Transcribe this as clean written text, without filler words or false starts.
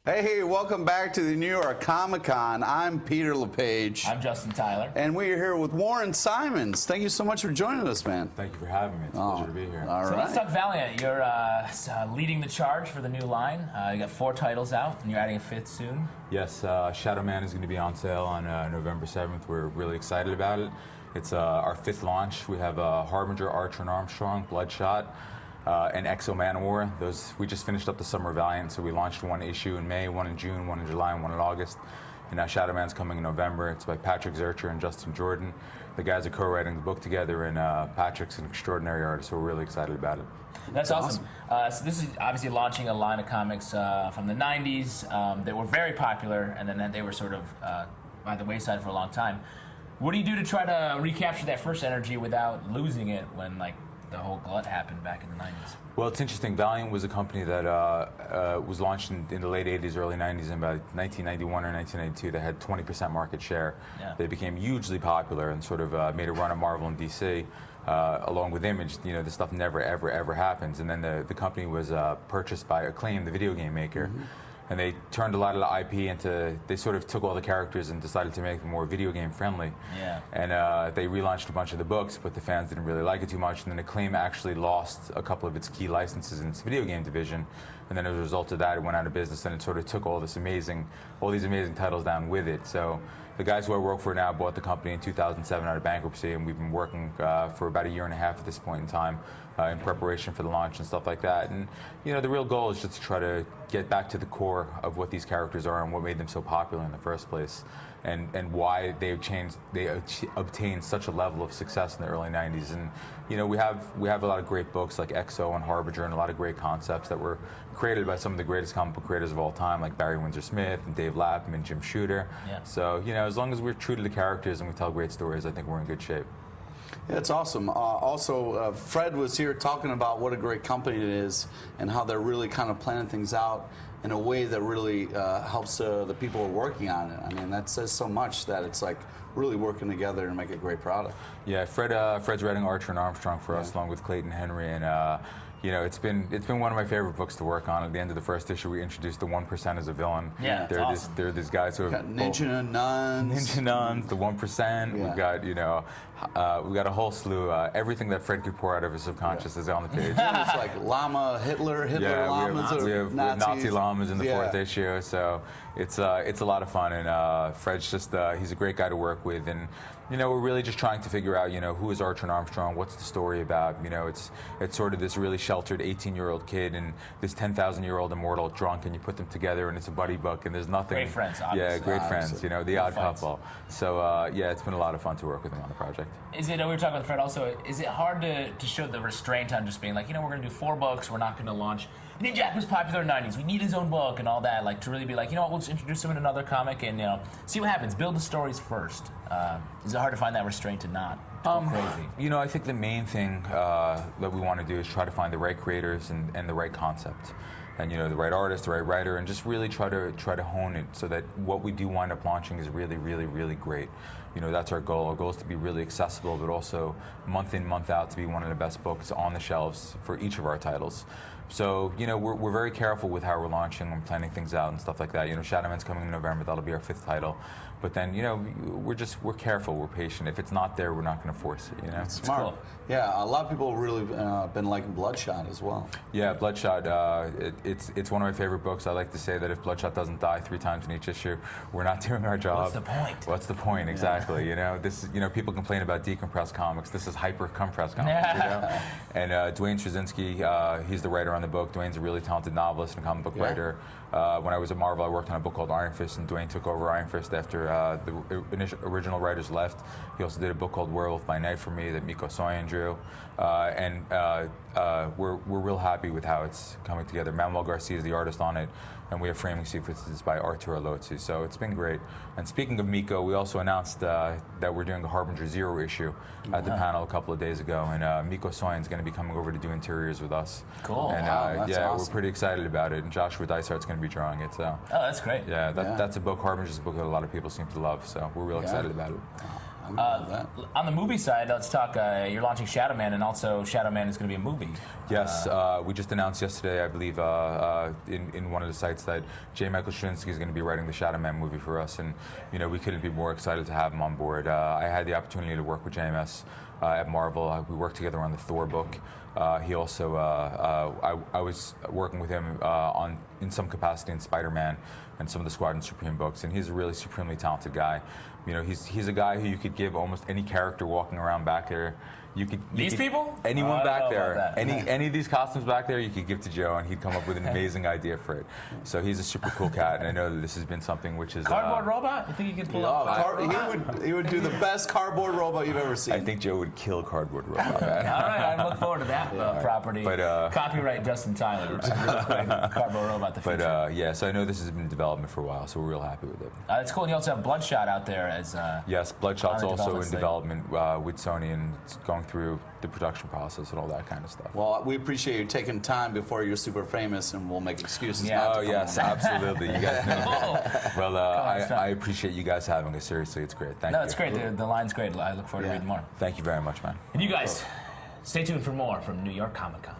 Hey, welcome back to the New York Comic Con. I'm Peter LePage. I'm Justin Tyler. And we are here with Warren Simons. Thank you so much for joining us, man. Thank you for having me. It's a pleasure to be here. All right. Let's talk Valiant. You're leading the charge for the new line. You got 4 titles out, and you're adding a 5th soon. Yes, Shadowman is going to be on sale on November 7th. We're really excited about it. It's our 5th launch. We have Harbinger, Archer, and Armstrong, Bloodshot, and Exo Manowar. Those we just finished up the Summer Valiant, so we launched 1 issue in May, 1 in June, 1 in July, and 1 in August. And now Shadowman's coming in November. It's by Patrick Zurcher and Justin Jordan. The guys are co-writing the book together, and Patrick's an extraordinary artist, so we're really excited about it. That's awesome. So this is obviously launching a line of comics from the 90s that were very popular, and then they were sort of by the wayside for a long time. What do you do to try to recapture that first energy without losing it when, like, the whole glut happened back in the 90s? Well, it's interesting. Valiant was a company that was launched in the late 80s, early 90s, in about 1991 or 1992. They had 20% market share. Yeah. They became hugely popular and sort of made a run at Marvel and DC. Along with Image, you know, this stuff never, ever happens. And then the company was purchased by Acclaim, the video game maker. Mm-hmm. And they turned a lot of the IP into, they sort of took all the characters and decided to make them more video game friendly. Yeah. And they relaunched a bunch of the books, but the fans didn't really like it too much. And then Acclaim actually lost a couple of its key licenses in its video game division. And then as a result of that, it went out of business, and it sort of took all these amazing titles down with it. So the guys who I work for now bought the company in 2007 out of bankruptcy, and we've been working for about 1.5 years at this point in time in preparation for the launch and stuff like that. And you know, the real goal is just to try to get back to the core of what these characters are and what made them so popular in the first place, and why they obtained such a level of success in the early 90s. And you know, we have a lot of great books like Exo and Harbinger, and a lot of great concepts that were created by some of the greatest comic book creators of all time, like Barry Windsor Smith and Dave Lapham and Jim Shooter. Yeah. So you know, as long as we're true to the characters and we tell great stories, I think we're in good shape. Yeah, it's awesome. Also, Fred was here talking about what a great company it is and how they're really kind of planning things out in a way that really helps the people who are working on it. I mean, that says so much that it's like really working together to make a great product. Yeah, Fred's writing Archer and Armstrong for us, along with Clayton Henry, and you know, it's been one of my favorite books to work on. At the end of the first issue, we introduced the 1% as a villain. Yeah, they're awesome. They're these guys who have Ninja Nuns, the 1%. Yeah. We've got we've got a whole slew. Everything that Fred could pour out of his subconscious is on the page. Yeah, it's like llama, Hitler llamas, we have Nazi llamas in the 4th issue. So it's a lot of fun, and Fred's just he's a great guy to work with, and you know, we're really just trying to figure out, you know, who is Archer and Armstrong, what's the story about. You know, it's sort of this really sheltered 18-year-old kid and this 10,000-year-old immortal drunk, and you put them together, and it's a buddy book, and there's nothing. Great friends, obviously. Yeah, great friends. You know, the odd couple. So yeah, it's been a lot of fun to work with them on the project. Is it? We were talking with Fred also. Is it hard to show the restraint on just being like, you know, we're going to do 4 books, we're not going to launch. Ninjak was popular in the 90s. We need his own book and all that. Like, to really be like, you know what, we'll just introduce him in another comic and, you know, see what happens. Build the stories first. Is it hard to find that restraint to not go crazy? You know, I think the main thing that we want to do is try to find the right creators and the right concept. And you know, the right artist, the right writer, and just really try to hone it so that what we do wind up launching is really, really, really great. You know, that's our goal. Our goal is to be really accessible, but also month in, month out to be one of the best books on the shelves for each of our titles. So, you know, we're very careful with how we're launching and planning things out and stuff like that. You know, Shadowman's coming in November. That'll be our 5th title. But then, you know, we're careful. We're patient. If it's not there, we're not going to force it, you know? It's smart. Cool. Yeah, a lot of people really been liking Bloodshot as well. Yeah, Bloodshot, it's one of my favorite books. I like to say that if Bloodshot doesn't die 3 times in each issue, we're not doing our job. What's the point? What's the point, exactly. You know, this, you know, people complain about decompressed comics. This is hyper-compressed comics, you know? And Dwayne Straczynski, he's the writer on the book. Dwayne's a really talented novelist and comic book writer. When I was at Marvel, I worked on a book called Iron Fist, and Dwayne took over Iron Fist after the original writers left. He also did a book called Werewolf by Night for me that Miko Soyan drew. We're real happy with how it's coming together. Manuel Garcia is the artist on it, and we have framing sequences by Arturo Lozzi, so it's been great. And speaking of Miko, we also announced that we're doing a Harbinger 0 issue at the panel a couple of days ago, and Miko Soyan is going to be coming over to do interiors with us. Cool. And that's awesome. We're pretty excited about it, and Joshua Dysart's going to be drawing it. So. Oh, that's great. Yeah, that's a book. Harbinger's a book that a lot of people seem to love, so we're real excited about it. On the movie side, let's talk. You're launching Shadowman, and also Shadowman is going to be a movie. Yes, we just announced yesterday, I believe, in one of the sites that J. Michael Straczynski is going to be writing the Shadowman movie for us, and we couldn't be more excited to have him on board. I had the opportunity to work with JMS at Marvel. We worked together on the Thor book. He also, I was working with him in some capacity in Spider-Man and some of the Squadron Supreme books, and he's a really supremely talented guy. He's a guy who you could give almost any character walking around back there. These people? Anyone back there, any of these costumes back there, you could give to Joe, and he'd come up with an amazing idea for it. So he's a super cool cat, and I know that this has been something which is cardboard robot. You think he could pull off? He would do the best cardboard robot you've ever seen. I think Joe would kill cardboard robot. All right, I look forward to that property. But, copyright Justin Tyler. It's a really great cardboard robot. But yeah, so I know this has been in development for a while, so we're real happy with it. It's cool. And you also have Bloodshot out there as yes, Bloodshot's also in development with Sony, and it's going through the production process and all that kind of stuff. Well, we appreciate you taking time before you're super famous, and we'll make excuses not to come yes, on. absolutely. You guys know. Well, I appreciate you guys having us. Seriously, it's great. Thank you. No, it's great. The line's great. I look forward to reading more. Thank you very much, man. And you guys, stay tuned for more from New York Comic Con.